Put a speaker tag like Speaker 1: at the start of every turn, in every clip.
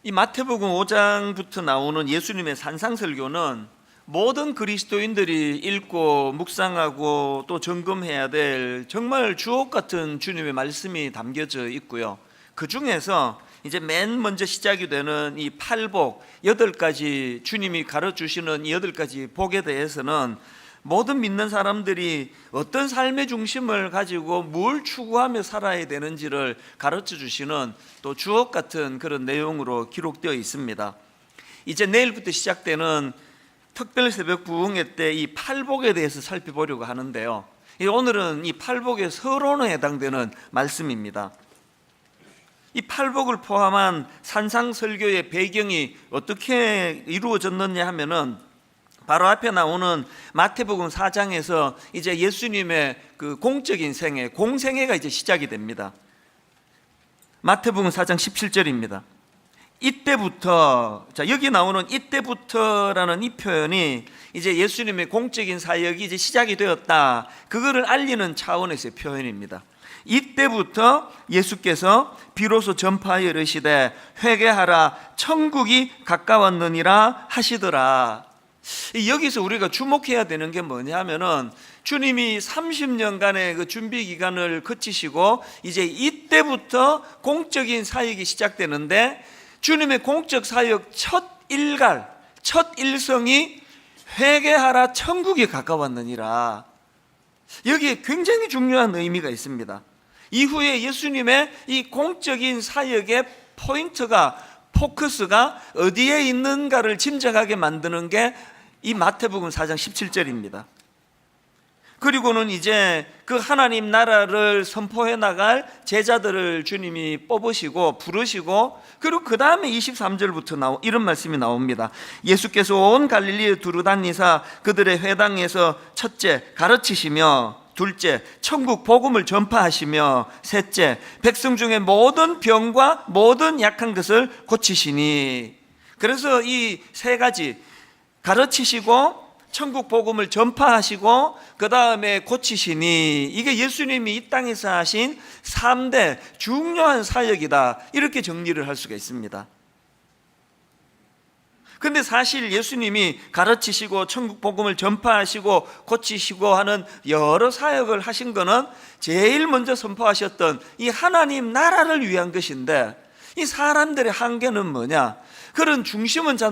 Speaker 1: 이 마태복음 5장부터 나오는 예수님의 산상설교는 모든 그리스도인들이 읽고 묵상하고 또 점검해야 될 정말 주옥 같은 주님의 말씀이 담겨져 있고요. 그 중에서 이제 맨 먼저 시작이 되는 이 팔복, 8가지 주님이 가르쳐주시는 이 8가지 복에 대해서는 모든 믿는 사람들이 어떤 삶의 중심을 가지고 뭘 추구하며 살아야 되는지를 가르쳐 주시는 또 주옥 같은 그런 내용으로 기록되어 있습니다. 이제 내일부터 시작되는 특별 새벽 부흥회 때 이 팔복에 대해서 살펴보려고 하는데요. 오늘은 이 팔복의 서론에 해당되는 말씀입니다. 이 팔복을 포함한 산상설교의 배경이 어떻게 이루어졌느냐 하면은 바로 앞에 나오는 마태복음 4장에서 이제 예수님의 그 공적인 생애, 공생애가 이제 시작이 됩니다. 마태복음 4장 17절입니다. 이때부터, 자, 여기 나오는 이때부터라는 이 표현이 이제 예수님의 공적인 사역이 이제 시작이 되었다, 그거를 알리는 차원에서의 표현입니다. 이때부터 예수께서 비로소 전파하여 이르시되 회개하라 천국이 가까웠느니라 하시더라. 여기서 우리가 주목해야 되는 게 뭐냐면은 주님이 30년간의 그 준비 기간을 거치시고 이제 이때부터 공적인 사역이 시작되는데, 주님의 공적 사역 첫 일갈, 첫 일성이 회개하라 천국이 가까웠느니라. 여기에 굉장히 중요한 의미가 있습니다. 이후에 예수님의 이 공적인 사역의 포인트가, 포커스가 어디에 있는가를 짐작하게 만드는 게 이 마태복음 4장 17절입니다. 그리고는 이제 그 하나님 나라를 선포해 나갈 제자들을 주님이 뽑으시고 부르시고, 그리고 그 다음에 23절부터 이런 말씀이 나옵니다. 예수께서 온 갈릴리에 두루 다니사 그들의 회당에서 첫째 가르치시며, 둘째 천국 복음을 전파하시며, 셋째 백성 중에 모든 병과 모든 약한 것을 고치시니. 그래서 이 세 가지, 가르치시고 천국 복음을 전파하시고 그 다음에 고치시니, 이게 예수님이 이 땅에서 하신 3대 중요한 사역이다, 이렇게 정리를 할 수가 있습니다. 근데 사실 예수님이 가르치시고 천국 복음을 전파하시고 고치시고 하는 여러 사역을 하신 거는 제일 먼저 선포하셨던 이 하나님 나라를 위한 것인데, 이 사람들의 한계는 뭐냐? 그런 중심은 잘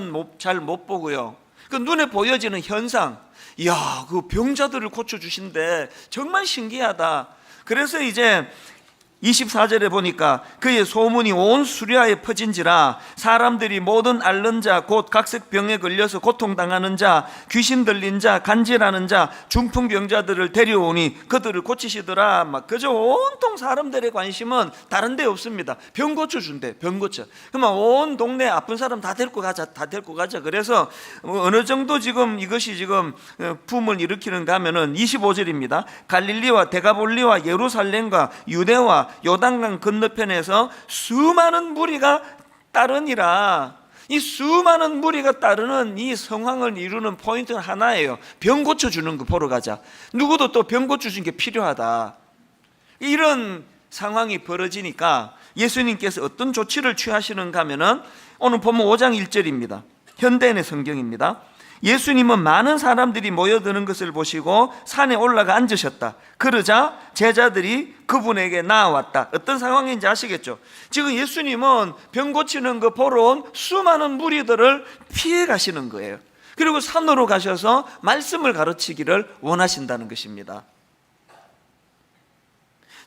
Speaker 1: 못 보고요, 그 눈에 보여지는 현상, 이야, 그 병자들을 고쳐주신대, 정말 신기하다. 그래서 이제 24절에 보니까 그의 소문이 온 수리아에 퍼진지라 사람들이 모든 앓는 자, 곧 각색병에 걸려서 고통당하는 자, 귀신 들린 자, 간질하는 자, 중풍병자들을 데려오니 그들을 고치시더라. 막 그저 온통 사람들의 관심은 다른 데 없습니다. 병 고쳐준대, 병 고쳐. 그러면 온 동네 아픈 사람 다 데리고 가자, 다 데리고 가자. 그래서 어느 정도 지금 이것이 지금 붐을 일으키는가 하면은 25절입니다. 갈릴리와 데가볼리와 예루살렘과 유대와 요단강 건너편에서 수많은 무리가 따르니라. 이 수많은 무리가 따르는 이 상황을 이루는 포인트는 하나예요. 병 고쳐주는 거 보러 가자. 누구도 또 병 고쳐주는 게 필요하다. 이런 상황이 벌어지니까 예수님께서 어떤 조치를 취하시는가 하면은 오늘 보면 5장 1절입니다. 현대인의 성경입니다. 예수님은 많은 사람들이 모여드는 것을 보시고 산에 올라가 앉으셨다. 그러자 제자들이 그분에게 나아왔다. 어떤 상황인지 아시겠죠? 지금 예수님은 병 고치는 거 보러 온 수많은 무리들을 피해 가시는 거예요. 그리고 산으로 가셔서 말씀을 가르치기를 원하신다는 것입니다.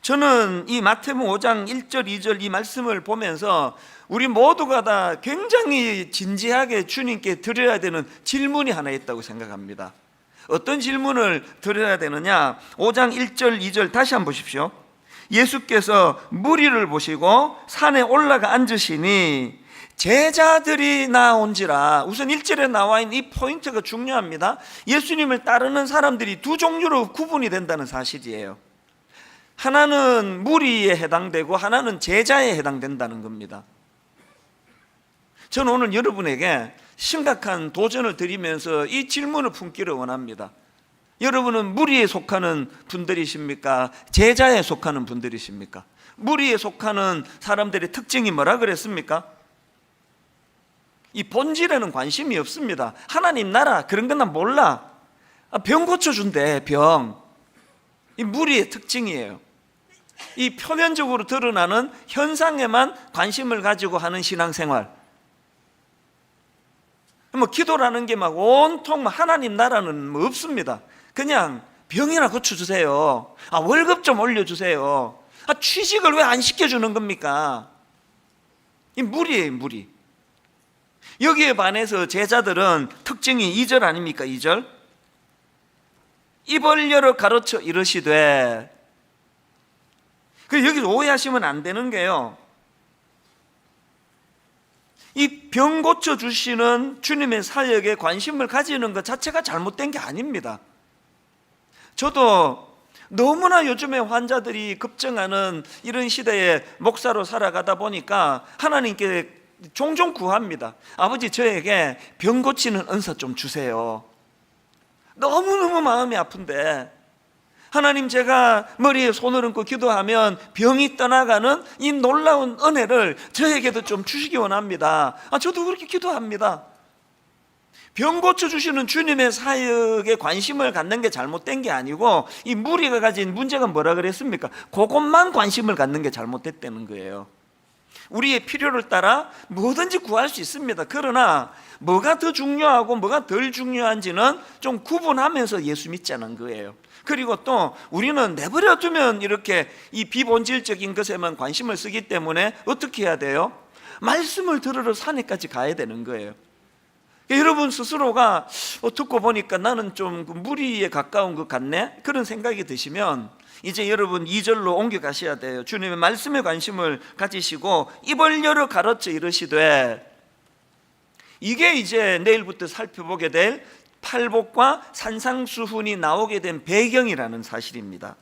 Speaker 1: 저는 이 마태복음 5장 1절 2절 이 말씀을 보면서 우리 모두가 다 굉장히 진지하게 주님께 드려야 되는 질문이 하나 있다고 생각합니다. 어떤 질문을 드려야 되느냐? 5장 1절 2절 다시 한번 보십시오. 예수께서 무리를 보시고 산에 올라가 앉으시니 제자들이 나온지라. 우선 1절에 나와 있는 이 포인트가 중요합니다. 예수님을 따르는 사람들이 두 종류로 구분이 된다는 사실이에요. 하나는 무리에 해당되고 하나는 제자에 해당된다는 겁니다. 저는 오늘 여러분에게 심각한 도전을 드리면서 이 질문을 품기를 원합니다. 여러분은 무리에 속하는 분들이십니까? 제자에 속하는 분들이십니까? 무리에 속하는 사람들의 특징이 뭐라 그랬습니까? 이 본질에는 관심이 없습니다. 하나님 나라 그런 건 난 몰라. 병 고쳐준대, 병. 이 무리의 특징이에요. 이 표면적으로 드러나는 현상에만 관심을 가지고 하는 신앙생활. 뭐 기도라는 게 막 온통 하나님 나라는 뭐 없습니다. 그냥 병이나 고쳐주세요. 월급 좀 올려주세요. 취직을 왜 안 시켜주는 겁니까? 이 무리예요, 무리. 여기에 반해서 제자들은 특징이 2절 아닙니까? 2절. 입을 열어 가르쳐 이르시되. 여기서 오해하시면 안 되는 게요, 이 병 고쳐주시는 주님의 사역에 관심을 가지는 것 자체가 잘못된 게 아닙니다. 저도 너무나 요즘에 환자들이 급증하는 이런 시대에 목사로 살아가다 보니까 하나님께 종종 구합니다. 아버지, 저에게 병 고치는 은사 좀 주세요. 너무너무 마음이 아픈데 하나님, 제가 머리에 손을 얹고 기도하면 병이 떠나가는 이 놀라운 은혜를 저에게도 좀 주시기 원합니다. 저도 그렇게 기도합니다. 병 고쳐주시는 주님의 사역에 관심을 갖는 게 잘못된 게 아니고, 이 무리가 가진 문제가 뭐라 그랬습니까? 그것만 관심을 갖는 게 잘못됐다는 거예요. 우리의 필요를 따라 뭐든지 구할 수 있습니다. 그러나 뭐가 더 중요하고 뭐가 덜 중요한지는 좀 구분하면서 예수 믿자는 거예요. 그리고 또 우리는 내버려 두면 이렇게 이 비본질적인 것에만 관심을 쓰기 때문에 어떻게 해야 돼요? 말씀을 들으러 산에까지 가야 되는 거예요. 여러분 스스로가 듣고 보니까 나는 좀 무리에 가까운 것 같네, 그런 생각이 드시면 이제 여러분 2절로 옮겨가셔야 돼요. 주님의 말씀에 관심을 가지시고 입을 열어 가르쳐 이르시되. 이게 이제 내일부터 살펴보게 될 팔복과 산상수훈이 나오게 된 배경이라는 사실입니다.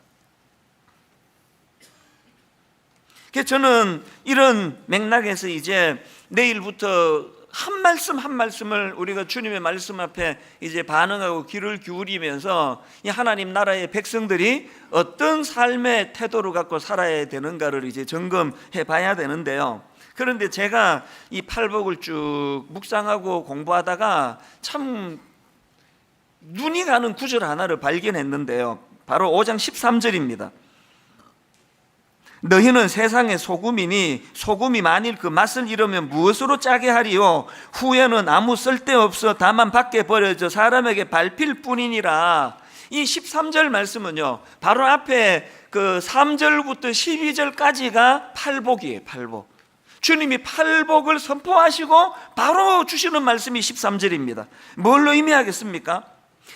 Speaker 1: 그래서 저는 이런 맥락에서 이제 내일부터 한 말씀 한 말씀을 우리가 주님의 말씀 앞에 이제 반응하고 귀를 기울이면서 이 하나님 나라의 백성들이 어떤 삶의 태도를 갖고 살아야 되는가를 이제 점검해 봐야 되는데요. 그런데 제가 이 팔복을 쭉 묵상하고 공부하다가 참 눈이 가는 구절 하나를 발견했는데요, 바로 5장 13절입니다. 너희는 세상의 소금이니 소금이 만일 그 맛을 잃으면 무엇으로 짜게 하리요? 후에는 아무 쓸데없어 다만 밖에 버려져 사람에게 밟힐 뿐이니라. 이 13절 말씀은요, 바로 앞에 그 3절부터 12절까지가 팔복이에요. 팔복. 주님이 팔복을 선포하시고 바로 주시는 말씀이 13절입니다. 뭘로 의미하겠습니까?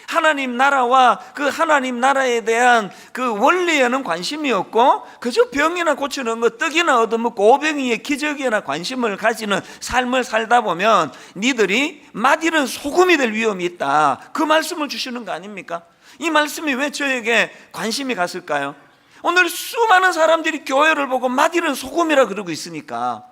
Speaker 1: 하나님 나라와 그 하나님 나라에 대한 그 원리에는 관심이 없고 그저 병이나 고치는 것, 떡이나 얻어먹고 오병이의 기적이나 관심을 가지는 삶을 살다 보면 니들이 맛있는 소금이 될 위험이 있다, 그 말씀을 주시는 거 아닙니까? 이 말씀이 왜 저에게 관심이 갔을까요? 오늘 수많은 사람들이 교회를 보고 맛있는 소금이라 그러고 있으니까,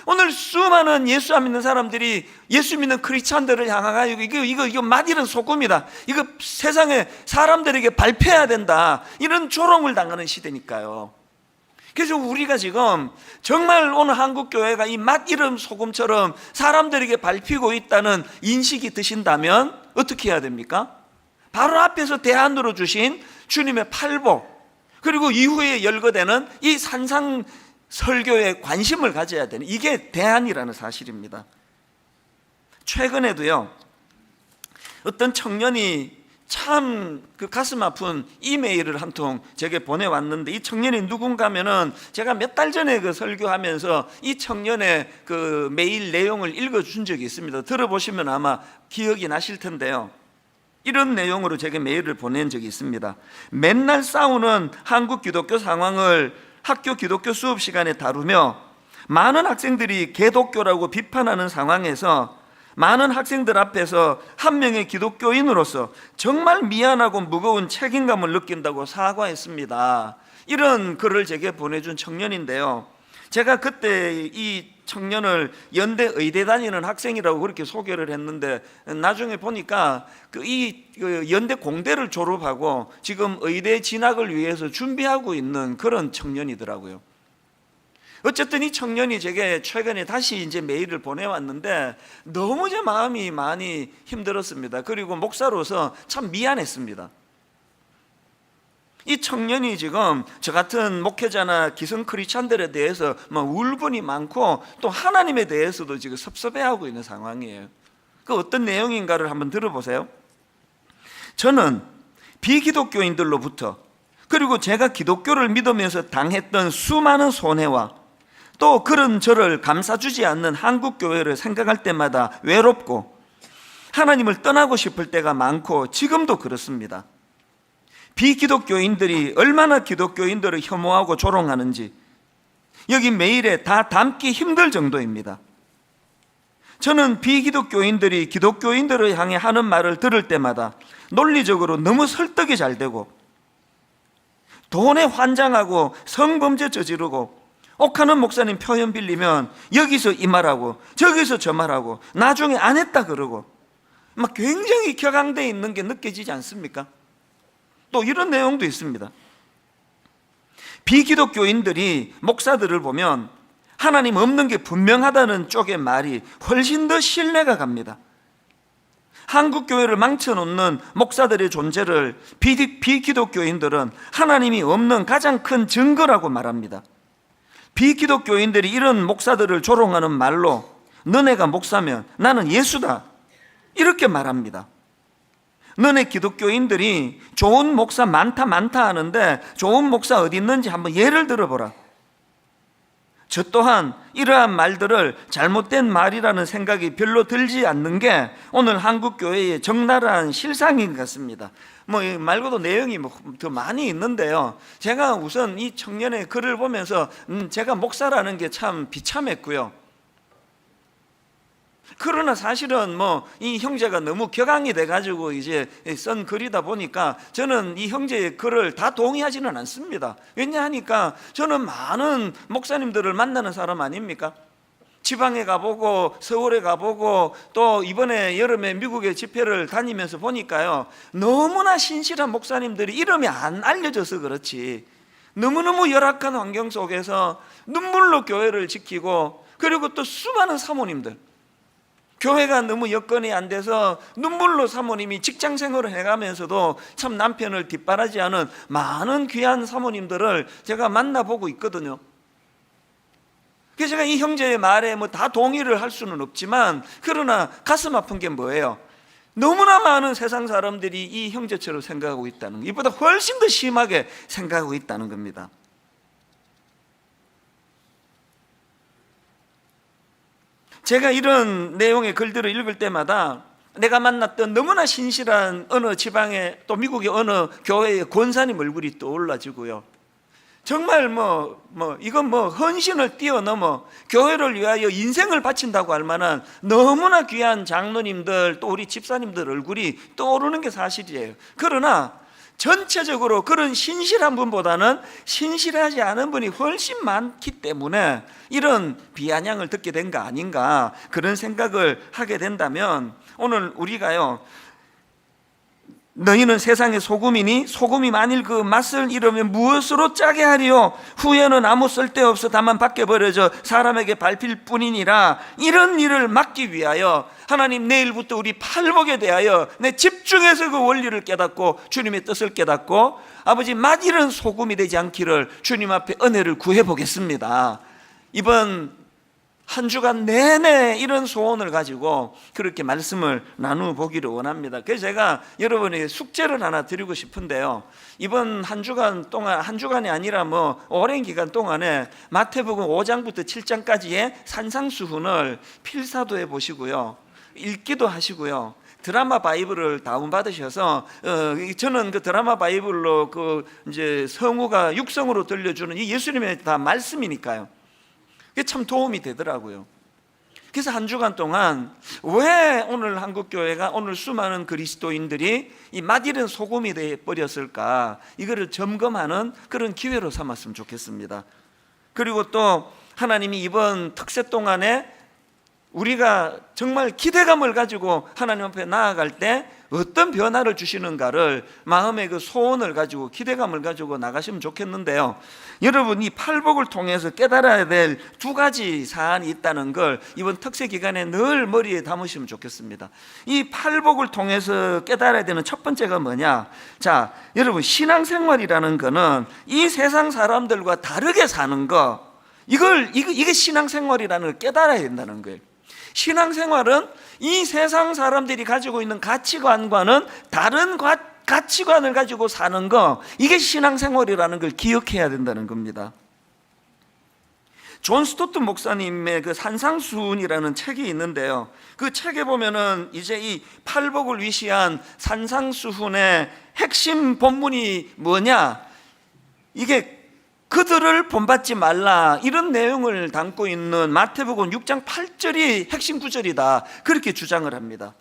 Speaker 1: 오늘 수많은 예수 안 믿는 사람들이 예수 믿는 크리스찬들을 향하여 이거 맛있는 소금이다, 이거 세상에 사람들에게 발표해야 된다, 이런 조롱을 당하는 시대니까요. 그래서 우리가 지금 정말 오늘 한국 교회가 이 맛있는 소금처럼 사람들에게 밟히고 있다는 인식이 드신다면 어떻게 해야 됩니까? 바로 앞에서 대안으로 주신 주님의 팔복, 그리고 이후에 열거되는 이 산상 설교에 관심을 가져야 되는, 이게 대안이라는 사실입니다. 최근에도요, 어떤 청년이 참 그 가슴 아픈 이메일을 한 통 제게 보내왔는데, 이 청년이 누군가 하면은 제가 몇 달 전에 그 설교하면서 이 청년의 그 메일 내용을 읽어준 적이 있습니다. 들어보시면 아마 기억이 나실 텐데요, 이런 내용으로 제게 메일을 보낸 적이 있습니다. 맨날 싸우는 한국 기독교 상황을 학교 기독교 수업 시간에 다루며 많은 학생들이 개독교라고 비판하는 상황에서 많은 학생들 앞에서 한 명의 기독교인으로서 정말 미안하고 무거운 책임감을 느낀다고 사과했습니다. 이런 글을 제게 보내준 청년인데요, 제가 그때 이 청년을 연대 의대 다니는 학생이라고 그렇게 소개를 했는데, 나중에 보니까 이 연대 공대를 졸업하고 지금 의대 진학을 위해서 준비하고 있는 그런 청년이더라고요. 어쨌든 이 청년이 제게 최근에 다시 이제 메일을 보내왔는데 너무 제 마음이 많이 힘들었습니다. 그리고 목사로서 참 미안했습니다. 이 청년이 지금 저 같은 목회자나 기성 크리스찬들에 대해서 울분이 많고 또 하나님에 대해서도 지금 섭섭해하고 있는 상황이에요. 그 어떤 내용인가를 한번 들어보세요. 저는 비기독교인들로부터 그리고 제가 기독교를 믿으면서 당했던 수많은 손해와 또 그런 저를 감싸주지 않는 한국교회를 생각할 때마다 외롭고 하나님을 떠나고 싶을 때가 많고 지금도 그렇습니다. 비기독교인들이 얼마나 기독교인들을 혐오하고 조롱하는지 여기 메일에 다 담기 힘들 정도입니다. 저는 비기독교인들이 기독교인들을 향해 하는 말을 들을 때마다 논리적으로 너무 설득이 잘 되고 돈에 환장하고 성범죄 저지르고 옥하는 목사님 표현 빌리면 여기서 이 말하고 저기서 저 말하고 나중에 안 했다 그러고 막 굉장히 격앙되어 있는 게 느껴지지 않습니까? 또 이런 내용도 있습니다. 비기독교인들이 목사들을 보면 하나님 없는 게 분명하다는 쪽의 말이 훨씬 더 신뢰가 갑니다. 한국교회를 망쳐놓는 목사들의 존재를 비기독교인들은 하나님이 없는 가장 큰 증거라고 말합니다. 비기독교인들이 이런 목사들을 조롱하는 말로 너네가 목사면 나는 예수다 이렇게 말합니다. 너네 기독교인들이 좋은 목사 많다 하는데 좋은 목사 어디 있는지 한번 예를 들어보라. 저 또한 이러한 말들을 잘못된 말이라는 생각이 별로 들지 않는 게 오늘 한국교회의 적나라한 실상인 것 같습니다. 말고도 내용이 더 많이 있는데요. 제가 우선 이 청년의 글을 보면서 제가 목사라는 게 참 비참했고요. 그러나 사실은 이 형제가 너무 격앙이 돼가지고 이제 쓴 글이다 보니까 저는 이 형제의 글을 다 동의하지는 않습니다. 왜냐하니까 저는 많은 목사님들을 만나는 사람 아닙니까? 지방에 가보고 서울에 가보고 또 이번에 여름에 미국에 집회를 다니면서 보니까요, 너무나 신실한 목사님들이 이름이 안 알려져서 그렇지 너무너무 열악한 환경 속에서 눈물로 교회를 지키고, 그리고 또 수많은 사모님들, 교회가 너무 여건이 안 돼서 눈물로 사모님이 직장 생활을 해가면서도 참 남편을 뒷바라지하는 많은 귀한 사모님들을 제가 만나보고 있거든요. 그래서 제가 이 형제의 말에 다 동의를 할 수는 없지만, 그러나 가슴 아픈 게 뭐예요? 너무나 많은 세상 사람들이 이 형제처럼 생각하고 있다는 거, 이보다 훨씬 더 심하게 생각하고 있다는 겁니다. 제가 이런 내용의 글들을 읽을 때마다 내가 만났던 너무나 신실한 어느 지방의 또 미국의 어느 교회의 권사님 얼굴이 떠올라지고요. 정말 이건 헌신을 뛰어넘어 교회를 위하여 인생을 바친다고 할 만한 너무나 귀한 장로님들 또 우리 집사님들 얼굴이 떠오르는 게 사실이에요. 그러나 전체적으로 그런 신실한 분보다는 신실하지 않은 분이 훨씬 많기 때문에 이런 비아냥을 듣게 된 거 아닌가, 그런 생각을 하게 된다면, 오늘 우리가요, 너희는 세상의 소금이니 소금이 만일 그 맛을 잃으면 무엇으로 짜게 하리요? 후에는 아무 쓸데없어 다만 밖에 버려져 사람에게 밟힐 뿐이니라. 이런 일을 막기 위하여 하나님, 내일부터 우리 팔복에 대하여 내 집중해서 그 원리를 깨닫고 주님의 뜻을 깨닫고 아버지 맛 잃은 소금이 되지 않기를 주님 앞에 은혜를 구해보겠습니다. 이번 한 주간 내내 이런 소원을 가지고 그렇게 말씀을 나누보기를 원합니다. 그래서 제가 여러분에게 숙제를 하나 드리고 싶은데요, 이번 한 주간 동안, 한 주간이 아니라 오랜 기간 동안에 마태복음 5장부터 7장까지의 산상수훈을 필사도 해보시고요, 읽기도 하시고요, 드라마 바이블을 다운받으셔서 저는 그 드라마 바이블로 이제 성우가 육성으로 들려주는 이 예수님의 다 말씀이니까요, 그게 참 도움이 되더라고요. 그래서 한 주간 동안 왜 오늘 한국교회가, 오늘 수많은 그리스도인들이 이 맛이른 소금이 되어버렸을까, 이거를 점검하는 그런 기회로 삼았으면 좋겠습니다. 그리고 또 하나님이 이번 특세 동안에 우리가 정말 기대감을 가지고 하나님 앞에 나아갈 때 어떤 변화를 주시는가를 마음의 그 소원을 가지고 기대감을 가지고 나가시면 좋겠는데요. 여러분, 이 팔복을 통해서 깨달아야 될 두 가지 사안이 있다는 걸 이번 특세 기간에 늘 머리에 담으시면 좋겠습니다. 이 팔복을 통해서 깨달아야 되는 첫 번째가 뭐냐? 자, 여러분, 신앙생활이라는 거는 이 세상 사람들과 다르게 사는 거, 이게 신앙생활이라는 걸 깨달아야 된다는 거예요. 신앙생활은 이 세상 사람들이 가지고 있는 가치관과는 다른 가치관을 가지고 사는 거, 이게 신앙생활이라는 걸 기억해야 된다는 겁니다. 존 스토트 목사님의 그 산상수훈이라는 책이 있는데요, 그 책에 보면은 이제 이 팔복을 위시한 산상수훈의 핵심 본문이 뭐냐, 이게 그들을 본받지 말라, 이런 내용을 담고 있는 마태복음 6장 8절이 핵심 구절이다, 그렇게 주장을 합니다.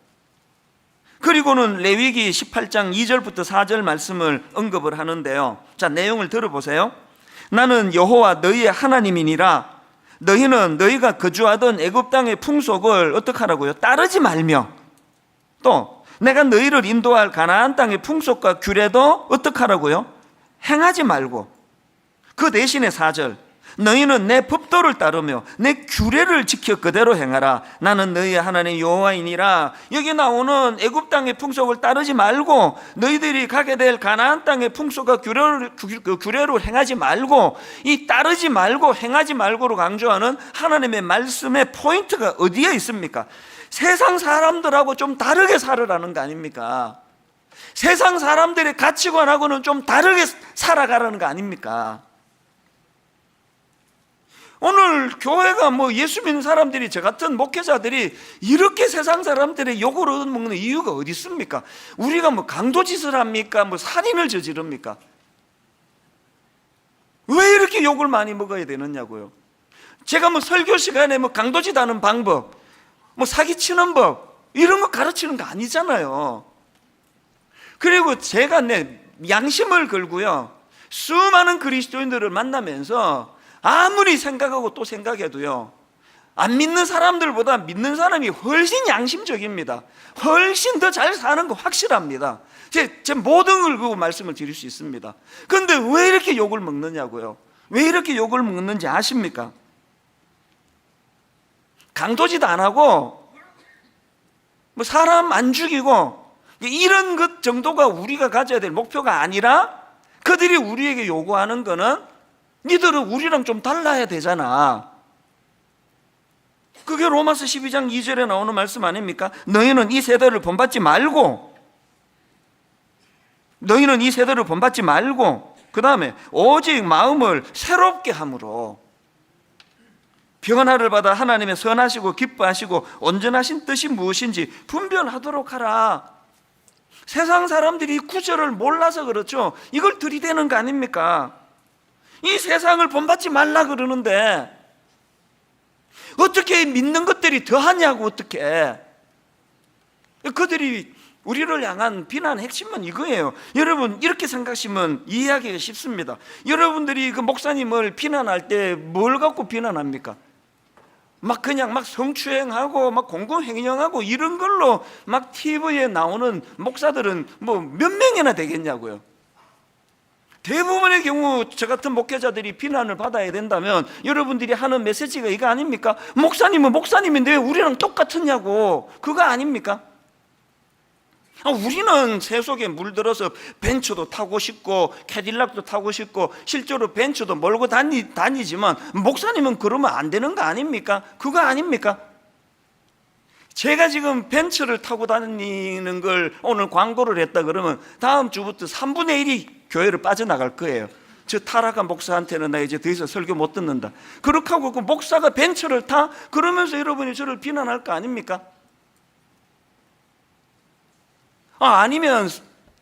Speaker 1: 그리고는 레위기 18장 2절부터 4절 말씀을 언급을 하는데요, 자, 내용을 들어보세요. 나는 여호와 너희의 하나님이니라. 너희는 너희가 거주하던 애굽 땅의 풍속을 어떻게 하라고요? 따르지 말며, 또 내가 너희를 인도할 가나안 땅의 풍속과 규례도 어떻게 하라고요? 행하지 말고, 그 대신에 4절, 너희는 내 법도를 따르며 내 규례를 지켜 그대로 행하라. 나는 너희의 하나님 여호와이니라. 여기 나오는 애굽 땅의 풍속을 따르지 말고 너희들이 가게 될 가나안 땅의 풍속과 규례로 행하지 말고, 이 따르지 말고 행하지 말고로 강조하는 하나님의 말씀의 포인트가 어디에 있습니까? 세상 사람들하고 좀 다르게 살으라는 거 아닙니까? 세상 사람들의 가치관하고는 좀 다르게 살아가라는 거 아닙니까? 오늘 교회가 예수 믿는 사람들이, 저 같은 목회자들이 이렇게 세상 사람들의 욕을 얻어먹는 이유가 어디 있습니까? 우리가 강도짓을 합니까? 살인을 저지릅니까? 왜 이렇게 욕을 많이 먹어야 되느냐고요. 제가 설교 시간에 강도짓 하는 방법, 사기치는 법, 이런 거 가르치는 거 아니잖아요. 그리고 제가 내 양심을 걸고요, 수많은 그리스도인들을 만나면서 아무리 생각하고 또 생각해도요, 안 믿는 사람들보다 믿는 사람이 훨씬 양심적입니다. 훨씬 더 잘 사는 거 확실합니다. 제 모든 걸 그거 말씀을 드릴 수 있습니다. 그런데 왜 이렇게 욕을 먹느냐고요. 왜 이렇게 욕을 먹는지 아십니까? 강도짓 안 하고 사람 안 죽이고 이런 것 정도가 우리가 가져야 될 목표가 아니라, 그들이 우리에게 요구하는 거는 니들은 우리랑 좀 달라야 되잖아. 그게 로마서 12장 2절에 나오는 말씀 아닙니까? 너희는 이 세대를 본받지 말고, 그 다음에 오직 마음을 새롭게 함으로 변화를 받아 하나님의 선하시고 기뻐하시고 온전하신 뜻이 무엇인지 분별하도록 하라. 세상 사람들이 구절을 몰라서 그렇죠. 이걸 들이대는 거 아닙니까? 이 세상을 본받지 말라 그러는데 어떻게 믿는 것들이 더하냐고. 어떻게 그들이 우리를 향한 비난의 핵심은 이거예요. 여러분, 이렇게 생각하시면 이해하기가 쉽습니다. 여러분들이 그 목사님을 비난할 때 뭘 갖고 비난합니까? 그냥 성추행하고 공공행위하고 이런 걸로 TV에 나오는 목사들은 몇 명이나 되겠냐고요. 대부분의 경우 저 같은 목회자들이 비난을 받아야 된다면 여러분들이 하는 메시지가 이거 아닙니까? 목사님은 목사님인데 왜 우리랑 똑같으냐고. 그거 아닙니까? 우리는 세속에 물들어서 벤츠도 타고 싶고 캐딜락도 타고 싶고 실제로 벤츠도 몰고 다니지만 목사님은 그러면 안 되는 거 아닙니까? 그거 아닙니까? 제가 지금 벤츠를 타고 다니는 걸 오늘 광고를 했다 그러면 다음 주부터 3분의 1이 교회를 빠져나갈 거예요. 저 타락한 목사한테는 나 이제 더 이상 설교 못 듣는다. 그렇게 하고 그 목사가 벤츠를 타? 그러면서 여러분이 저를 비난할 거 아닙니까? 아니면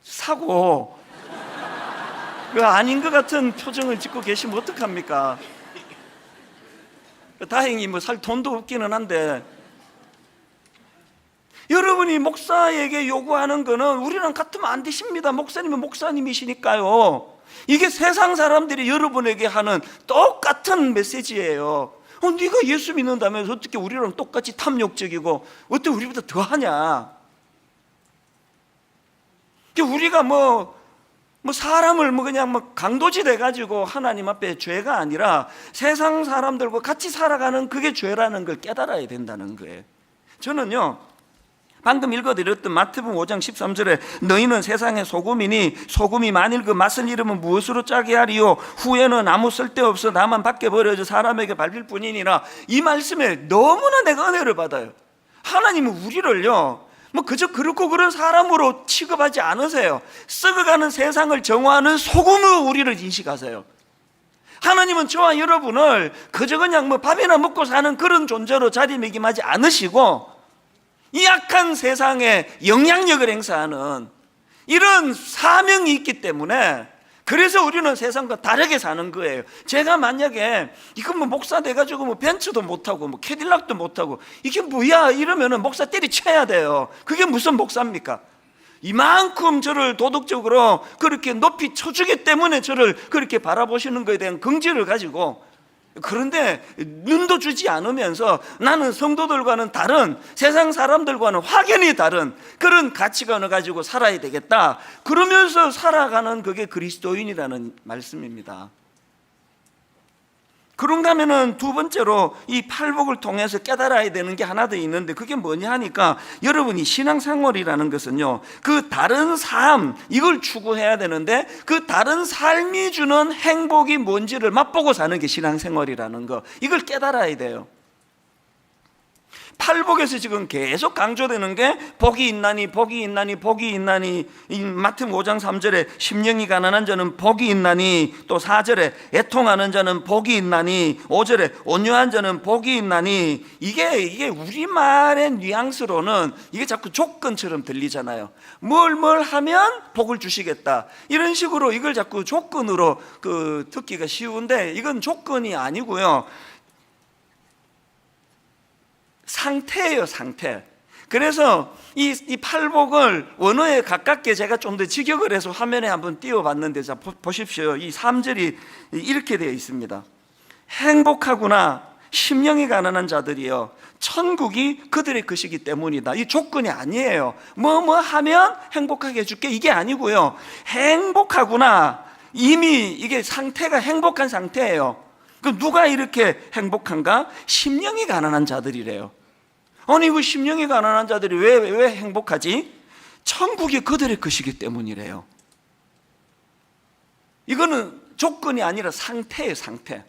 Speaker 1: 사고 아닌 것 같은 표정을 짓고 계시면 어떡합니까? 다행히 살 돈도 없기는 한데, 여러분이 목사에게 요구하는 거는 우리랑 같으면 안 되십니다. 목사님은 목사님이시니까요. 이게 세상 사람들이 여러분에게 하는 똑같은 메시지예요. 네가 예수 믿는다면서 어떻게 우리랑 똑같이 탐욕적이고 어떻게 우리보다 더하냐? 우리가 사람을 그냥 강도질 해가지고 하나님 앞에 죄가 아니라 세상 사람들과 같이 살아가는 그게 죄라는 걸 깨달아야 된다는 거예요. 저는요, 방금 읽어드렸던 마태복음 5장 13절에 너희는 세상의 소금이니 소금이 만일 그 맛을 잃으면 무엇으로 짜게 하리요? 후에는 아무 쓸데없어 나만 밖에 버려져 사람에게 밟힐 뿐이니라. 이 말씀에 너무나 내가 은혜를 받아요. 하나님은 우리를요, 그저 그렇고 그런 사람으로 취급하지 않으세요. 썩어가는 세상을 정화하는 소금으로 우리를 인식하세요. 하나님은 저와 여러분을 그저 그냥 밥이나 먹고 사는 그런 존재로 자리매김하지 않으시고 이 악한 세상에 영향력을 행사하는 이런 사명이 있기 때문에 그래서 우리는 세상과 다르게 사는 거예요. 제가 만약에 이거 목사 돼가지고 벤츠도 못하고 캐딜락도 못하고 이게 뭐야 이러면은 목사 때리쳐야 돼요. 그게 무슨 목사입니까? 이만큼 저를 도덕적으로 그렇게 높이 쳐주기 때문에 저를 그렇게 바라보시는 것에 대한 긍지를 가지고, 그런데 눈도 주지 않으면서 나는 성도들과는 다른, 세상 사람들과는 확연히 다른 그런 가치관을 가지고 살아야 되겠다, 그러면서 살아가는 그게 그리스도인이라는 말씀입니다. 그런가 하면은 두 번째로 이 팔복을 통해서 깨달아야 되는 게 하나 더 있는데, 그게 뭐냐 하니까, 여러분이 신앙생활이라는 것은요, 그 다른 삶, 이걸 추구해야 되는데 그 다른 삶이 주는 행복이 뭔지를 맛보고 사는 게 신앙생활이라는 거, 이걸 깨달아야 돼요. 팔복에서 지금 계속 강조되는 게 복이 있나니 복이 있나니 복이 있나니, 마태복음 5장 3절에 심령이 가난한 자는 복이 있나니, 또 4절에 애통하는 자는 복이 있나니, 5절에 온유한 자는 복이 있나니, 이게 우리말의 뉘앙스로는 이게 자꾸 조건처럼 들리잖아요. 뭘 하면 복을 주시겠다, 이런 식으로 이걸 자꾸 조건으로 듣기가 쉬운데, 이건 조건이 아니고요, 상태예요, 상태. 그래서 이 팔복을 원어에 가깝게 제가 좀 더 직역을 해서 화면에 한번 띄워봤는데, 자 보십시오. 이 3절이 이렇게 되어 있습니다. 행복하구나 심령이 가난한 자들이여, 천국이 그들의 것이기 때문이다. 이 조건이 아니에요. 뭐 하면 행복하게 해줄게, 이게 아니고요, 행복하구나, 이미 이게 상태가 행복한 상태예요. 그럼 누가 이렇게 행복한가? 심령이 가난한 자들이래요. 아니, 그 심령이 가난한 자들이 왜 행복하지? 천국이 그들의 것이기 때문이래요. 이거는 조건이 아니라 상태예요, 상태.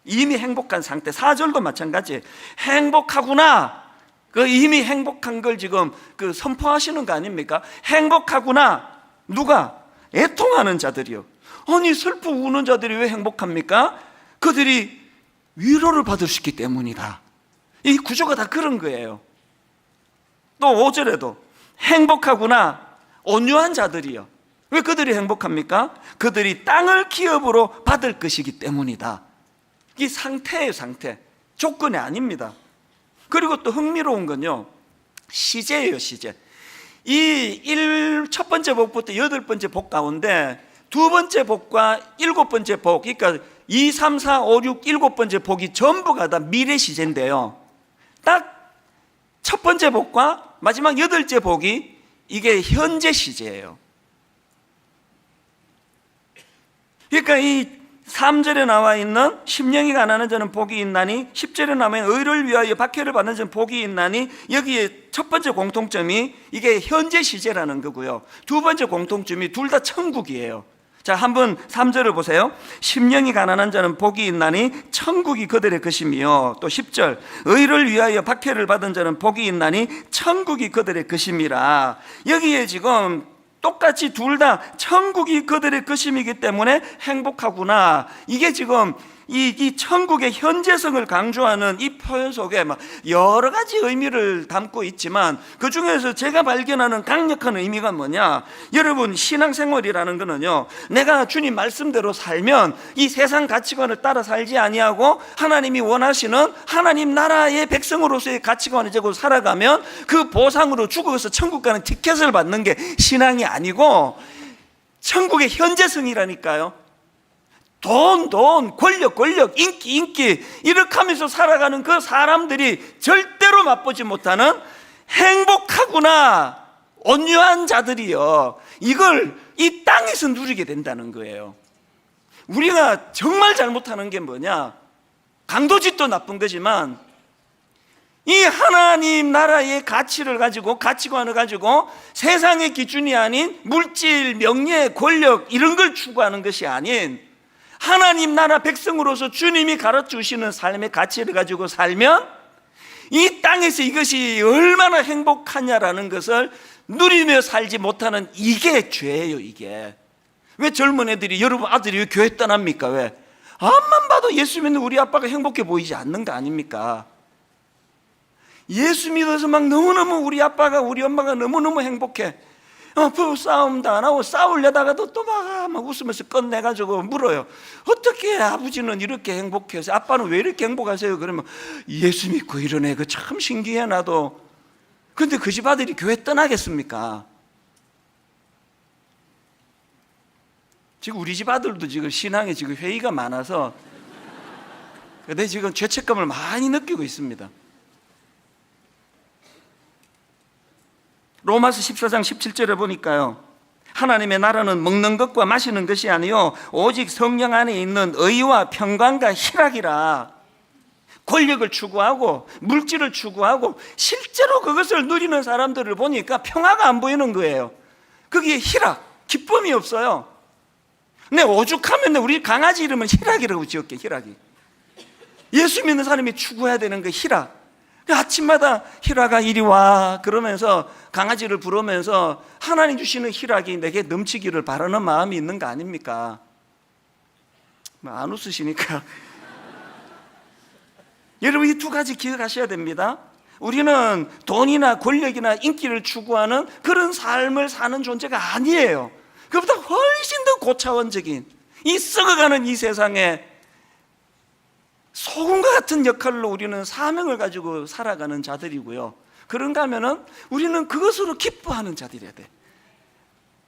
Speaker 1: 이미 행복한 상태. 4절도 마찬가지. 행복하구나, 그 이미 행복한 걸 지금 선포하시는 거 아닙니까? 행복하구나. 누가? 애통하는 자들이요. 아니, 슬퍼 우는 자들이 왜 행복합니까? 그들이 위로를 받을 수 있기 때문이다. 이 구조가 다 그런 거예요. 또 5절에도 행복하구나 온유한 자들이요. 왜 그들이 행복합니까? 그들이 땅을 기업으로 받을 것이기 때문이다. 이 상태예요, 상태. 조건이 아닙니다. 그리고 또 흥미로운 건요, 시제예요, 시제. 첫 번째 복부터 8번째 복 가운데 두 번째 복과 7번째 복, 그러니까 2, 3, 4, 5, 6, 7번째 복이 전부가 다 미래 시제인데요, 딱 첫 번째 복과 마지막 8째 복이 이게 현재 시제예요. 그러니까 이 3절에 나와 있는 심령이 가난한 자는 복이 있나니, 10절에 나와 있는 의를 위하여 박해를 받는 자는 복이 있나니, 여기에 첫 번째 공통점이 이게 현재 시제라는 거고요, 두 번째 공통점이 둘 다 천국이에요. 자, 한번 3절을 보세요. 심령이 가난한 자는 복이 있나니 천국이 그들의 것이며, 또 10절 의를 위하여 박해를 받은 자는 복이 있나니 천국이 그들의 것임이라. 여기에 지금 똑같이 둘 다 천국이 그들의 것임이기 때문에 행복하구나, 이게 지금 이 천국의 현재성을 강조하는 이 표현 속에 막 여러 가지 의미를 담고 있지만, 그 중에서 제가 발견하는 강력한 의미가 뭐냐, 여러분 신앙생활이라는 거는요, 내가 주님 말씀대로 살면 이 세상 가치관을 따라 살지 아니하고 하나님이 원하시는 하나님 나라의 백성으로서의 가치관을 가지고 살아가면 그 보상으로 죽어서 천국 가는 티켓을 받는 게 신앙이 아니고, 천국의 현재성이라니까요. 돈, 권력, 인기 이렇게 하면서 살아가는 그 사람들이 절대로 맛보지 못하는 행복하구나, 온유한 자들이요, 이걸 이 땅에서 누리게 된다는 거예요. 우리가 정말 잘못하는 게 뭐냐? 강도짓도 나쁜 거지만 이 하나님 나라의 가치를 가지고, 가치관을 가지고 세상의 기준이 아닌 물질, 명예, 권력 이런 걸 추구하는 것이 아닌 하나님 나라 백성으로서 주님이 가르쳐주시는 삶의 가치를 가지고 살면 이 땅에서 이것이 얼마나 행복하냐라는 것을 누리며 살지 못하는, 이게 죄예요. 이게 왜 젊은 애들이, 여러분 아들이 왜 교회 떠납니까? 왜? 앞만 봐도 예수 믿는 우리 아빠가 행복해 보이지 않는 거 아닙니까? 예수 믿어서 막 너무너무 우리 아빠가, 우리 엄마가 너무너무 행복해. 부부 싸움도 안 하고 싸우려다가도 또 막 웃으면서 끝내가지고 물어요. 어떻게 아버지는 이렇게 행복해서, 아빠는 왜 이렇게 행복하세요? 그러면 예수 믿고 이러네. 그 참 신기해 나도. 근데 그 집 아들이 교회 떠나겠습니까? 지금 우리 집 아들도 지금 신앙에 지금 회의가 많아서 근데 지금 죄책감을 많이 느끼고 있습니다. 로마서 14장 17절에 보니까요, 하나님의 나라는 먹는 것과 마시는 것이 아니요 오직 성령 안에 있는 의와 평강과 희락이라. 권력을 추구하고 물질을 추구하고 실제로 그것을 누리는 사람들을 보니까 평화가 안 보이는 거예요. 거기에 희락, 기쁨이 없어요. 근데 오죽하면 우리 강아지 이름은 희락이라고 지었게. 희락이, 예수 믿는 사람이 추구해야 되는 그 희락. 아침마다 희락아 이리 와 그러면서 강아지를 부르면서 하나님 주시는 희락이 내게 넘치기를 바라는 마음이 있는 거 아닙니까? 안 웃으시니까 여러분, 이 두 가지 기억하셔야 됩니다. 우리는 돈이나 권력이나 인기를 추구하는 그런 삶을 사는 존재가 아니에요. 그보다 훨씬 더 고차원적인, 이 썩어가는 이 세상에 소금과 같은 역할로 우리는 사명을 가지고 살아가는 자들이고요. 그런가 하면은 우리는 그것으로 기뻐하는 자들이어야 돼.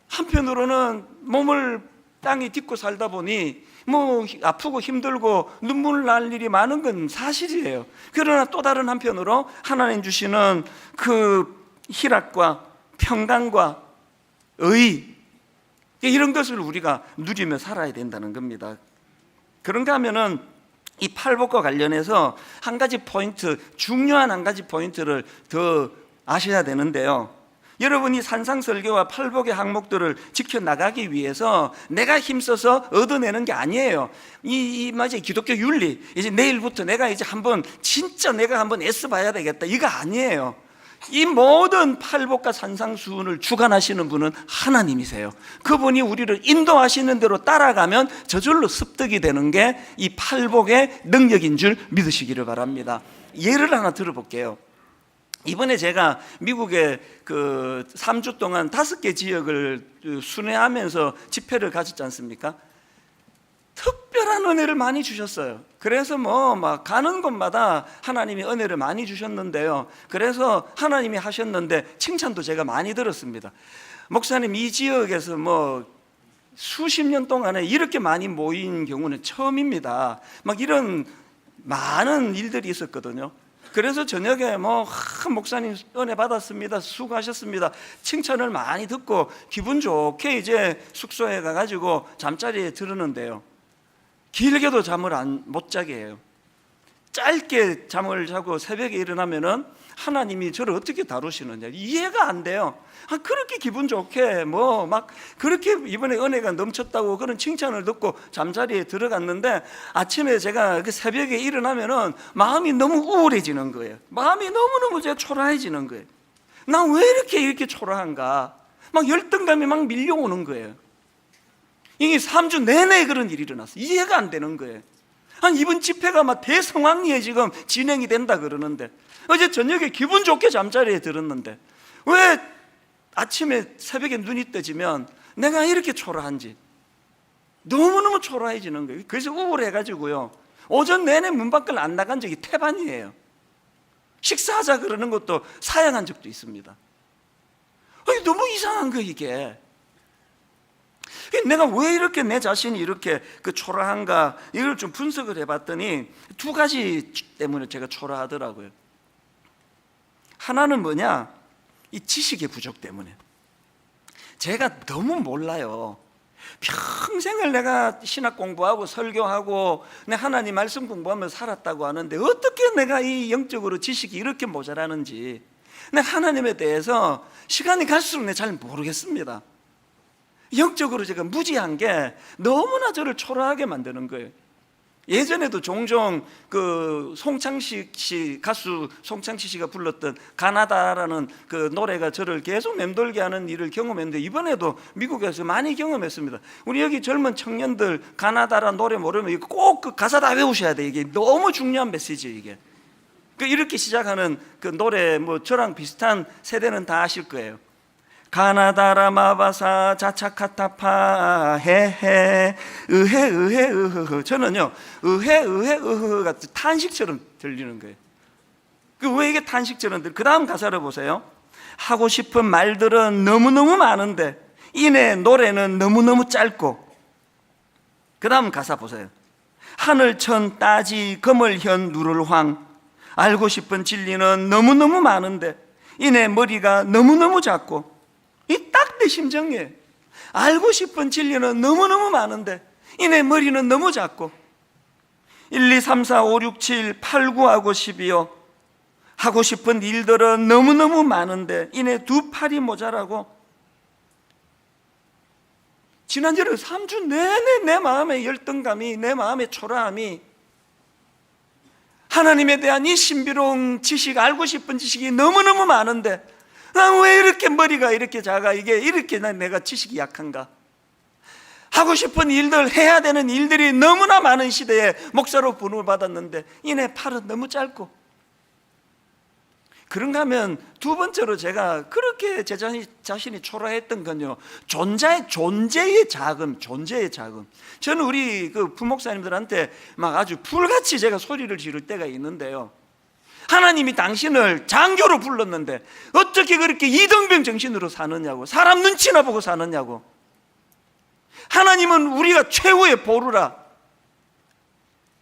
Speaker 1: 한편으로는 몸을 땅에 딛고 살다 보니 뭐 아프고 힘들고 눈물 날 일이 많은 건 사실이에요. 그러나 또 다른 한편으로 하나님 주시는 그 희락과 평강과 의, 이런 것을 우리가 누리며 살아야 된다는 겁니다. 그런가 하면은 이 팔복과 관련해서 한 가지 포인트, 중요한 한 가지 포인트를 더 아셔야 되는데요, 여러분이 산상설교와 팔복의 항목들을 지켜나가기 위해서 내가 힘써서 얻어내는 게 아니에요. 맞아요, 기독교 윤리, 이제 내일부터 내가 이제 한번 진짜 내가 한번 애써봐야 되겠다, 이거 아니에요. 이 모든 팔복과 산상수훈을 주관하시는 분은 하나님이세요. 그분이 우리를 인도하시는 대로 따라가면 저절로 습득이 되는 게 이 팔복의 능력인 줄 믿으시기를 바랍니다. 예를 하나 들어볼게요. 이번에 제가 미국에 그 3주 동안 5개 지역을 순회하면서 집회를 가졌지 않습니까? 특별한 은혜를 많이 주셨어요. 그래서 뭐 막 가는 곳마다 하나님이 은혜를 많이 주셨는데요, 그래서 하나님이 하셨는데 칭찬도 제가 많이 들었습니다. 목사님, 이 지역에서 뭐 수십 년 동안에 이렇게 많이 모인 경우는 처음입니다. 막 이런 많은 일들이 있었거든요. 그래서 저녁에 목사님 은혜 받았습니다, 수고하셨습니다, 칭찬을 많이 듣고 기분 좋게 이제 숙소에 가가지고 잠자리에 들었는데요, 길게도 잠을 못 자게 해요. 짧게 잠을 자고 새벽에 일어나면은 하나님이 저를 어떻게 다루시느냐 이해가 안 돼요. 그렇게 기분 좋게 그렇게 이번에 은혜가 넘쳤다고 그런 칭찬을 듣고 잠자리에 들어갔는데, 아침에 제가 그 새벽에 일어나면은 마음이 너무 우울해지는 거예요. 마음이 너무너무 초라해지는 거예요. 난 왜 이렇게 초라한가? 열등감이 밀려오는 거예요. 이게 3주 내내 그런 일이 일어났어요. 이해가 안 되는 거예요. 이번 집회가 대성황리에 지금 진행이 된다 그러는데, 어제 저녁에 기분 좋게 잠자리에 들었는데 왜 아침에 새벽에 눈이 떠지면 내가 이렇게 초라한지, 너무너무 초라해지는 거예요. 그래서 우울해가지고요, 오전 내내 문 밖을 안 나간 적이 태반이에요. 식사하자 그러는 것도 사양한 적도 있습니다. 너무 이상한 거예요 이게.
Speaker 2: 내가 왜 이렇게 내 자신이 이렇게 초라한가, 이걸 좀 분석을 해봤더니 두 가지 때문에 제가 초라하더라고요. 하나는 뭐냐, 이 지식의 부족 때문에. 제가 너무 몰라요. 평생을 내가 신학 공부하고 설교하고 내 하나님 말씀 공부하면서 살았다고 하는데 어떻게 내가 이 영적으로 지식이 이렇게 모자라는지, 내 하나님에 대해서 시간이 갈수록 내가 잘 모르겠습니다. 영적으로 제가 무지한 게 너무나 저를 초라하게 만드는 거예요. 예전에도 종종 송창식 씨, 가수 송창식 씨가 불렀던 가나다라는 그 노래가 저를 계속 맴돌게 하는 일을 경험했는데, 이번에도 미국에서 많이 경험했습니다. 우리 여기 젊은 청년들 가나다라는 노래 모르면 꼭 그 가사 다 외우셔야 돼. 이게 너무 중요한 메시지. 이게 이렇게 시작하는 그 노래, 뭐 저랑 비슷한 세대는 다 아실 거예요. 가나다라 마바사 자차카타파 헤헤 으헤 으헤 으흐. 저는요 으헤 으헤 으흐가 탄식처럼 들리는 거예요. 왜 이게 탄식처럼 들려? 그 다음 가사를 보세요. 하고 싶은 말들은 너무너무 많은데 이내 노래는 너무너무 짧고. 그 다음 가사 보세요. 하늘천 따지 거물현 누를황. 알고 싶은 진리는 너무너무 많은데 이내 머리가 너무너무 작고. 이 딱 내 심정이에요. 알고 싶은 진리는 너무너무 많은데 이내 머리는 너무 작고. 1, 2, 3, 4, 5, 6, 7, 8, 9하고 10이요. 하고 싶은 일들은 너무너무 많은데 이내 두 팔이 모자라고. 지난주에 3주 내내 내 마음의 열등감이, 내 마음의 초라함이, 하나님에 대한 이 신비로운 지식, 알고 싶은 지식이 너무너무 많은데 난 왜 이렇게 머리가 이렇게 작아? 이게 이렇게 내가 지식이 약한가? 하고 싶은 일들, 해야 되는 일들이 너무나 많은 시대에 목사로 부름을 받았는데 이내 팔은 너무 짧고. 그런가 하면 두 번째로 제가 그렇게 제 자신이 초라했던 건요, 존재의 자금. 저는 우리 그 부목사님들한테 막 아주 불같이 제가 소리를 지를 때가 있는데요, 하나님이 당신을 장교로 불렀는데 어떻게 그렇게 이등병 정신으로 사느냐고, 사람 눈치나 보고 사느냐고. 하나님은 우리가 최후의 보루라,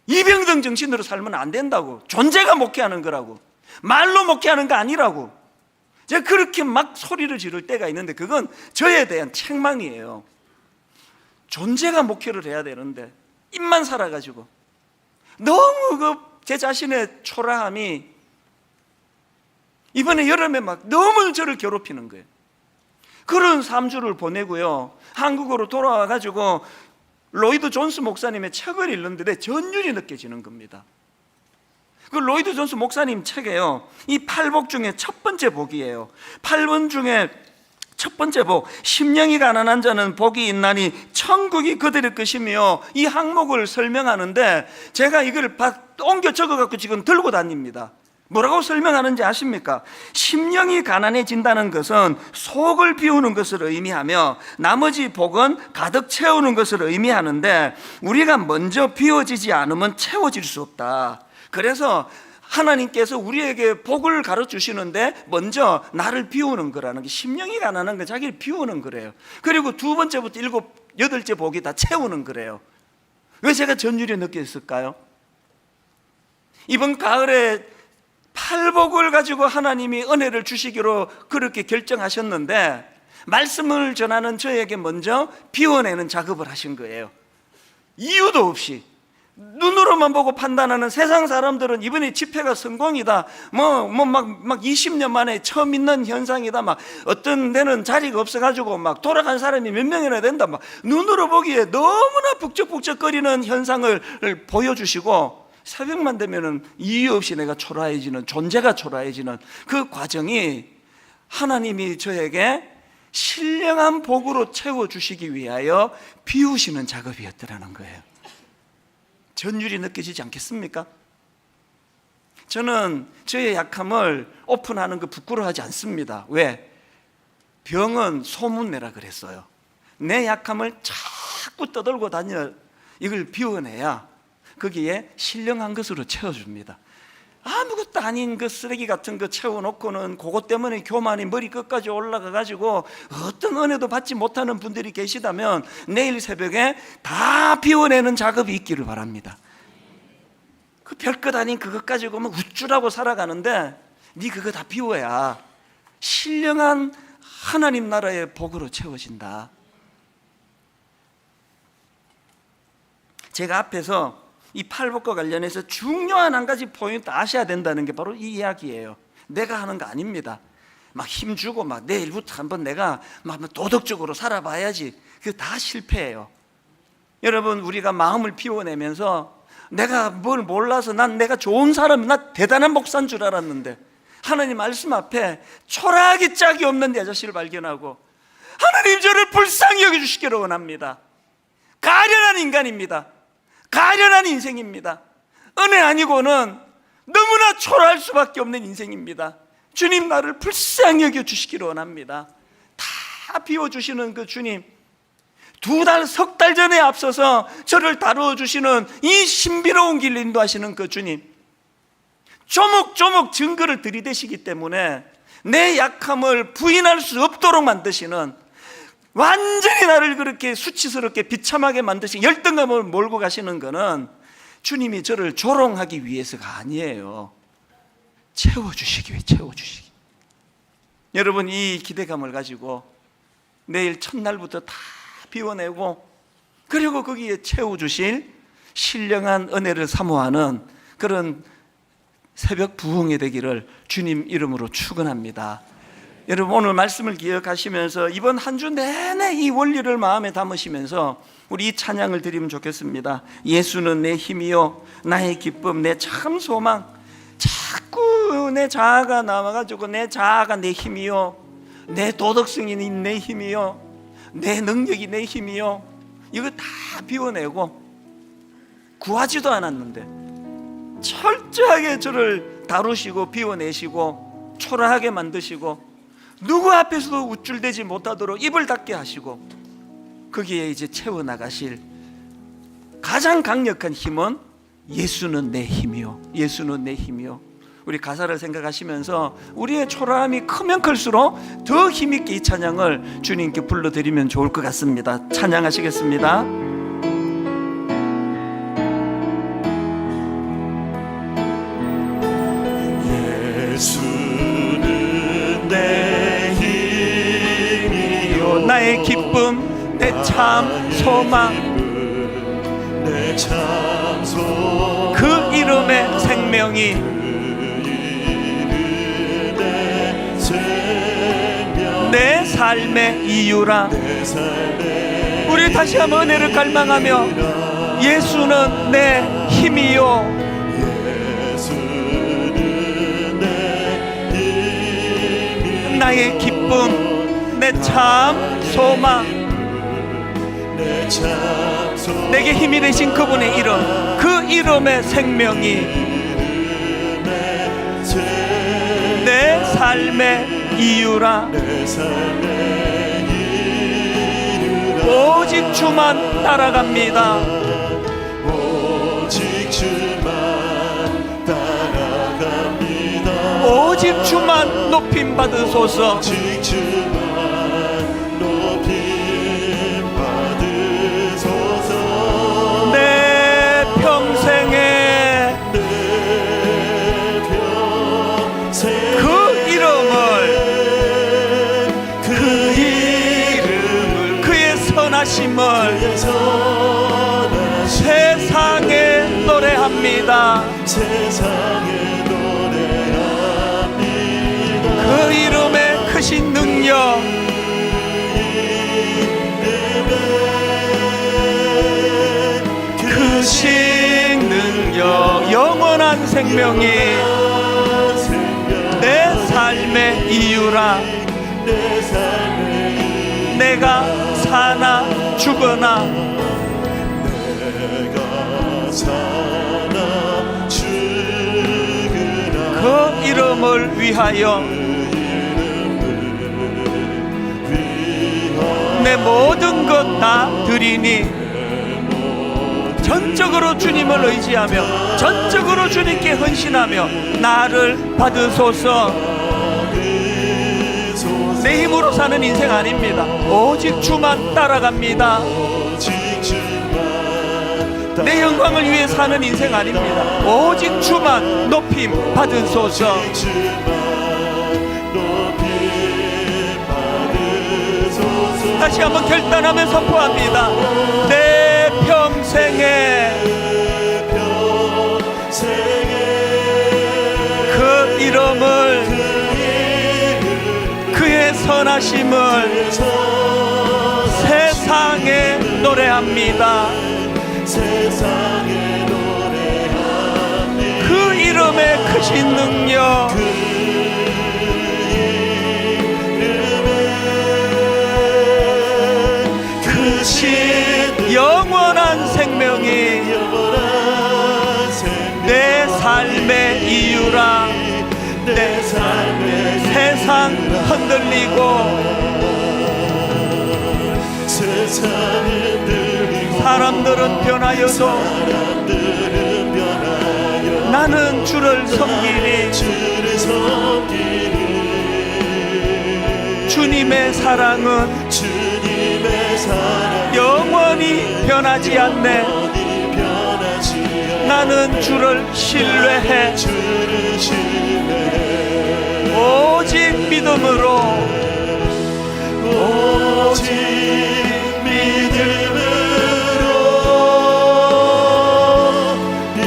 Speaker 2: 이병등 정신으로 살면 안 된다고. 존재가 목회하는 거라고, 말로 목회하는 거 아니라고. 제가 그렇게 막 소리를 지를 때가 있는데 그건 저에 대한 책망이에요. 존재가 목회를 해야 되는데 입만 살아가지고 너무 제 자신의 초라함이 이번에 여름에 막 너무 저를 괴롭히는 거예요. 그런 3주를 보내고요, 한국으로 돌아와가지고 로이드 존스 목사님의 책을 읽는데 전율이 느껴지는 겁니다. 그 로이드 존스 목사님 책에요, 이 8복 중에 첫 번째 복이에요. 8번 중에 첫 번째 복, 심령이 가난한 자는 복이 있나니 천국이 그들의 것이며, 이 항목을 설명하는데 제가 이걸 옮겨 적어갖고 지금 들고 다닙니다. 뭐라고 설명하는지 아십니까? 심령이 가난해진다는 것은 속을 비우는 것을 의미하며 나머지 복은 가득 채우는 것을 의미하는데, 우리가 먼저 비워지지 않으면 채워질 수 없다. 그래서 하나님께서 우리에게 복을 가르치시는데 먼저 나를 비우는 거라는 게, 심령이 가난한 건 자기를 비우는 거래요. 그리고 두 번째부터 7, 8째 복이 다 채우는 거래요. 왜 제가 전율이 느꼈을까요? 이번 가을에 8복을 가지고 하나님이 은혜를 주시기로 그렇게 결정하셨는데, 말씀을 전하는 저에게 먼저 비워내는 작업을 하신 거예요. 이유도 없이. 눈으로만 보고 판단하는 세상 사람들은 이번에 집회가 성공이다, 막 20년 만에 처음 있는 현상이다, 막 어떤 데는 자리가 없어가지고 막 돌아간 사람이 몇 명이나 된다, 막 눈으로 보기에 너무나 북적북적거리는 현상을 보여주시고, 새벽만 되면은 이유 없이 내가 초라해지는, 존재가 초라해지는 그 과정이 하나님이 저에게 신령한 복으로 채워주시기 위하여 비우시는 작업이었더라는 거예요. 전율이 느껴지지 않겠습니까? 저는 저의 약함을 오픈하는 거 부끄러워하지 않습니다. 왜? 병은 소문내라 그랬어요. 내 약함을 자꾸 떠들고 다녀 이걸 비워내야 거기에 신령한 것으로 채워줍니다. 아무것도 아닌 그 쓰레기 같은 거 채워놓고는 그것 때문에 교만이 머리 끝까지 올라가가지고 어떤 은혜도 받지 못하는 분들이 계시다면 내일 새벽에 다 비워내는 작업이 있기를 바랍니다. 그 별것 아닌 그것 가지고 뭐 우쭐하고 살아가는데 네 그거 다 비워야 신령한 하나님 나라의 복으로 채워진다. 제가 앞에서 이 팔복과 관련해서 중요한 한 가지 포인트 아셔야 된다는 게 바로 이 이야기예요. 내가 하는 거 아닙니다. 막 힘주고 막 내일부터 한번 내가 막 도덕적으로 살아봐야지. 그거 다 실패예요. 여러분, 우리가 마음을 비워내면서 내가 뭘 몰라서 난 내가 좋은 사람, 나 대단한 목사인 줄 알았는데 하나님 말씀 앞에 초라하기 짝이 없는 내 자신을 발견하고 하나님 저를 불쌍히 여겨주시기를 원합니다. 가련한 인간입니다. 가련한 인생입니다. 은혜 아니고는 너무나 초라할 수밖에 없는 인생입니다. 주님 나를 불쌍히 여겨주시기를 원합니다. 다 비워주시는 그 주님, 2달, 3달 전에 앞서서 저를 다루어주시는 이 신비로운 길 인도하시는 그 주님, 조목조목 증거를 들이대시기 때문에 내 약함을 부인할 수 없도록 만드시는, 완전히 나를 그렇게 수치스럽게 비참하게 만드신 열등감을 몰고 가시는 것은 주님이 저를 조롱하기 위해서가 아니에요. 채워주시기 위해, 채워주시기. 여러분, 이 기대감을 가지고 내일 첫날부터 다 비워내고 그리고 거기에 채워주실 신령한 은혜를 사모하는 그런 새벽 부흥이 되기를 주님 이름으로 축원합니다. 여러분, 오늘 말씀을 기억하시면서 이번 한 주 내내 이 원리를 마음에 담으시면서 우리 이 찬양을 드리면 좋겠습니다. 예수는 내 힘이요 나의 기쁨, 내 참 소망. 자꾸 내 자아가 나와가지고 내 자아가 내 힘이요, 내 도덕성이 내 힘이요, 내 능력이 내 힘이요, 이거 다 비워내고 구하지도 않았는데 철저하게 저를 다루시고 비워내시고 초라하게 만드시고 누구 앞에서도 우쭐대지 못하도록 입을 닫게 하시고 거기에 이제 채워나가실 가장 강력한 힘은 예수는 내 힘이요, 예수는 내 힘이요. 우리 가사를 생각하시면서 우리의 초라함이 크면 클수록 더 힘있게 이 찬양을 주님께 불러드리면 좋을 것 같습니다. 찬양하시겠습니다.
Speaker 3: 예수는 내 힘이요
Speaker 2: 나의 기쁨, 내 참 소망,
Speaker 3: 내 참 소망,
Speaker 2: 그 이름의 생명이 내 삶의 이유라. 우리 다시 한번 은혜를 갈망하며 예수는 내 힘이요, 나의 기쁨, 내 참 소망, 내게 힘이 되신 그분의 이름, 그 이름의 생명이 내 삶의 이유라. 오직 주만 따라갑니다.
Speaker 3: 오직 주만 따라갑니다.
Speaker 2: 오직 주만 높임 받으소서.
Speaker 3: 오직 주만 높임 받으소서.
Speaker 2: 내 평생에 그 이름을 그의 선하심을 세상에 노래합니다.
Speaker 3: 세상에 노래합니다.
Speaker 2: 그 이름의 크신 능력, 크신 능력, 영원한 생명이 내 삶의 이유라. 내가 사나 죽으나 그 이름을 위하여 내 모든 것 다 드리니
Speaker 1: 전적으로 주님을 의지하며 전적으로 주님께 헌신하며 나를 받으소서. 내 힘으로 사는 인생 아닙니다. 오직 주만 따라갑니다. 내 영광을 위해 사는 인생 아닙니다. 오직 주만 높임 받으소서. 다시 한번 결단하며 선포합니다. 내 평생에 그 이름을, 그의 선하심을 세상에 노래합니다. 그 이름의 크신 능력, 영원한 생명이 내 삶의 이유라. 내 삶의 세상 흔들리고 사람들은 변하여도 나는 주를 섬기리. 주님의 사랑은 영원히 변하지 않네. 나는 주를 신뢰해. 오직 믿음으로, 오직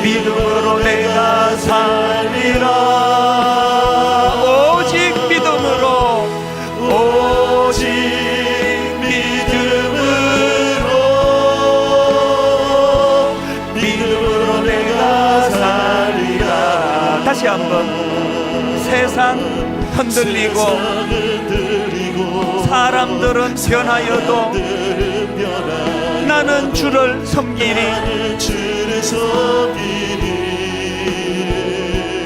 Speaker 1: 믿음으로 내가 살리라. 오직 믿음으로, 오직 믿음으로 내가 살리라. 다시 한번. 세상 흔들리고 사람들은 변하여도 나는 주를 섬기리.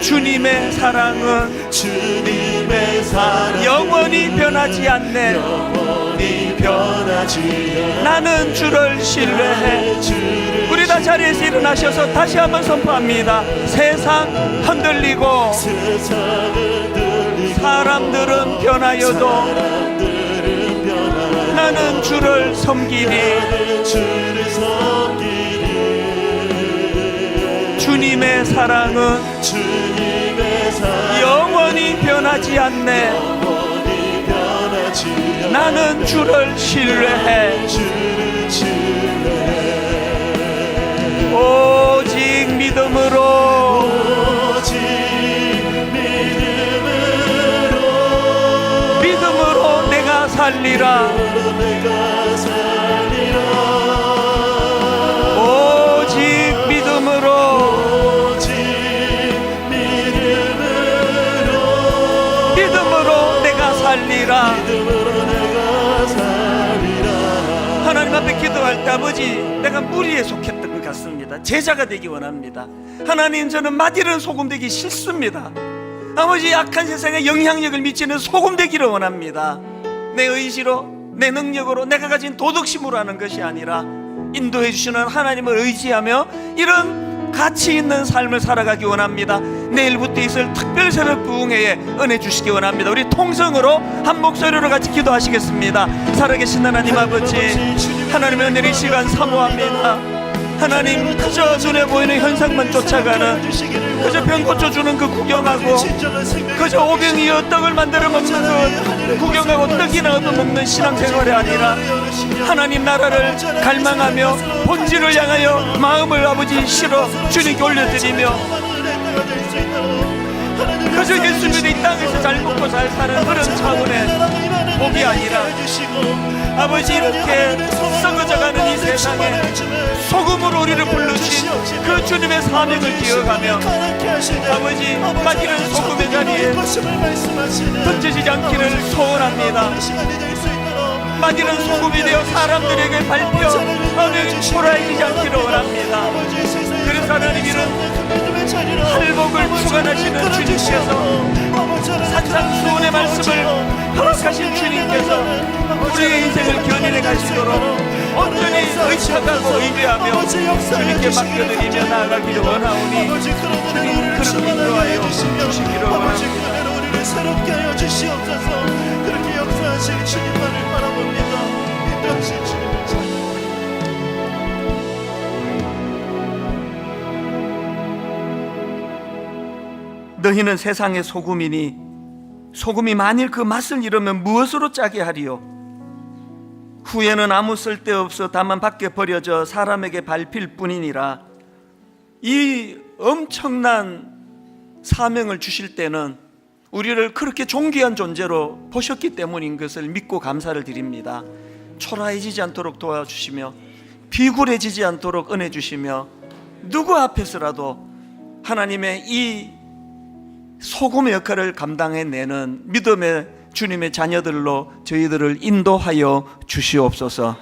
Speaker 1: 주님의 사랑은 영원히 변하지 않네. 나는 주를 신뢰해. 우리 다 자리에서 일어나셔서 다시 한번 선포합니다. 세상 흔들리고 사람들은 변하여도 나는 주를 섬기리. 주님의 사랑은 영원히 변하지 않네. 나는 주를 신뢰해. 오직 믿음으로, 믿음으로 내가 살리라. 오직 믿음으로, 믿음으로 내가 살리라. 하나님 앞에 기도할 때 아버지, 내가 무리에 속했던 것 같습니다. 제자가 되기 원합니다. 하나님, 저는 맛이른 소금 되기 싫습니다. 아버지, 약한 세상에 영향력을 미치는 소금 되기를 원합니다. 내 의지로, 내 능력으로, 내가 가진 도덕심으로 하는 것이 아니라 인도해 주시는 하나님을 의지하며 이런 가치 있는 삶을 살아가기 원합니다. 내일부터 있을 특별 새벽 부흥회에 은혜 주시기 원합니다. 우리 통성으로 한 목소리로 같이 기도하시겠습니다. 살아계신 하나님 아버지, 하나님의 은혜를 이 시간 사모합니다. 하나님, 그저 눈에 보이는 현상만 쫓아가는, 그저 병 고쳐주는 그 구경하고, 그저 오병이어 떡을 만들어 먹는 그 구경하고 떡이나 얻어먹는 신앙생활이 아니라 하나님 나라를 갈망하며 본질을 향하여 마음을 아버지 실어 주님께 올려드리며 그저 예수 믿어 이 땅에서 잘 먹고 잘 사는 그런 차원의 복이 아니라 아버지, 이렇게 썩어져가는 이 세상에 소금으로 우리를 부르신 그 주님의 사명을 기억하며 아버지, 마지는 소금의 자리에 던져지지 않기를 소원합니다. 마지는 소금이 되어 사람들에게 밟혀 초라해지지 않기를 원합니다. 그래서 하나님, 이런 할복을 주관하시는 주님께서 산상수훈의 말씀을 허락하신 주님께서 우리의 인생을 견인해 가시도록 온전히 의탁하고 의뢰하며 주님께 맡겨드리며 나아가기를 원하오니 주님 그렇게 인도하여 주시기를 원합니다.
Speaker 3: 우리를 새롭게 하여 주시옵소서. 그렇게 역사하실 주님만을 바라봅니다. 인도하실 주님을 찬양합니다.
Speaker 1: 너희는 세상의 소금이니 소금이 만일 그 맛을 잃으면 무엇으로 짜게 하리요? 후에는 아무 쓸데없어 다만 밖에 버려져 사람에게 밟힐 뿐이니라. 이 엄청난 사명을 주실 때는 우리를 그렇게 존귀한 존재로 보셨기 때문인 것을 믿고 감사를 드립니다. 초라해지지 않도록 도와주시며 비굴해지지 않도록 은혜 주시며 누구 앞에서라도 하나님의 이 소금의 역할을 감당해내는 믿음의 주님의 자녀들로 저희들을 인도하여 주시옵소서.